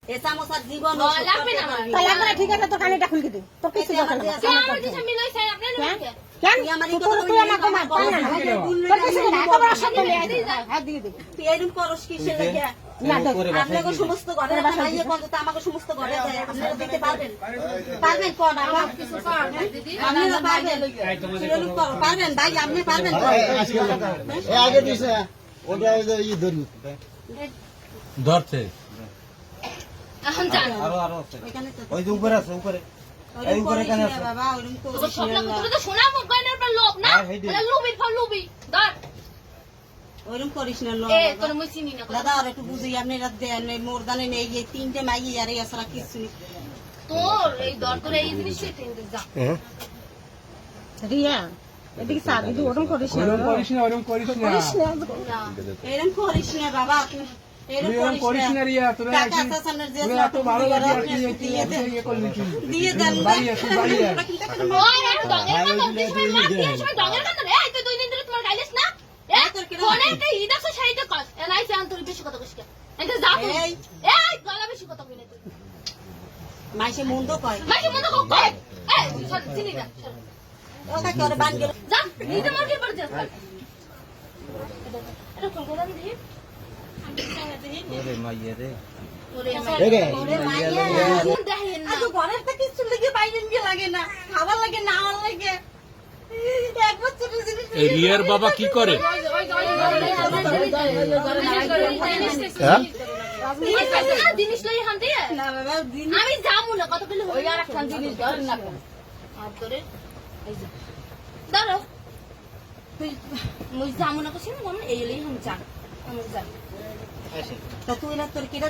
এসা মশার জীবন লাগবে না আমার। তাহলে আমরা ঠিক আছে তো কানেটা খুলকে দে তো কিছু দরকার নেই কেন আমার দিশা মিলই চাই আপনি না কেন তুই আমাকে মার পার না তোর কাছে না এত বড় শব্দ নিয়ে আই হাত দিয়ে দে এরকম করস কিসের লাগিয়া না তো আপনাকে সমস্ত ঘরে মাইয়ে কোন তো আমাকে সমস্ত ঘরে যায় আপনারা দিতে পারবেন পারবেন কোন আপা কিছু কর দিদি আপনারা পারবেন এরকম করো পারবেন ভাই আপনি পারবেন আগে দিছে ওটা ই ধরু ধরছে এখন জান আরো আরো আছে এখানে তো ওই যে উপরে আছে উপরে এই উপরে কেন আছে বাবা ওরকম তো করস সব লোক তোর তো সোনা গয়নার উপর লোভ না লুবি ফল লুবি ধর ওরকম করিস না এ তোর মুই চিনি না দাদা আর একটু বুঝি আপনি রাত দেন মোর দানে নেই এই তিনটে মাইয়ে আর এই আসরা কিছু নেই তোর এই দর তোর এই জিনিসই টেন্ডে যা রিয়া এদিকে সাদ দিদি ওরকম করিস না ওরকম করিস না করিস না না এরকম করিস না বাবা তুমি এরকম করিস না রিয়া তোরা কাকা চাচানের যে এত ভালো লাগে আর কি দিয়ে দেন ইয়ে করলি কি দিয়ে দেন বাড়ি আসুন, বাড়ি আয়। ওই আর ডগের মত দিস মার দিয়ে সময় ডগের মত এই তুই 2 দিন ধরে তোমার গাইলিস না এ ফোনে একটা ঈদ আছে সেইটা কর এনাই চান তোর বেশি কথা কইস এটা যা তুই এই। এই গলা বেশি কথা কই না তুই মাইসে মন্দ কয় মাকে মনে কর কই এই সব চিনি না ওটা করে বান গেল যা নিজে মার দিয়ে পড়ে যা এটা কোন কোন দিই ওরে মাইয়া রে ওরে ওরে মাইয়া কোন দেখেন না আজ ঘরের থেকে কিছু লাগে বাইরে নিয়ে লাগে না খাবার লাগে না আমার লাগে এক বছর জিনিস এই রিয়ার বাবা কি করে জিনিস লই হান দিয়ে না বাবা দিন আমি যাবো না কত পেলে ওই আর একটা জিনিস ধর না হাত ধরে এই যে ধরো তুই মুই যাবো না কইছিস না এই লই হান যা আমি যা তা তুই না তোর কিরা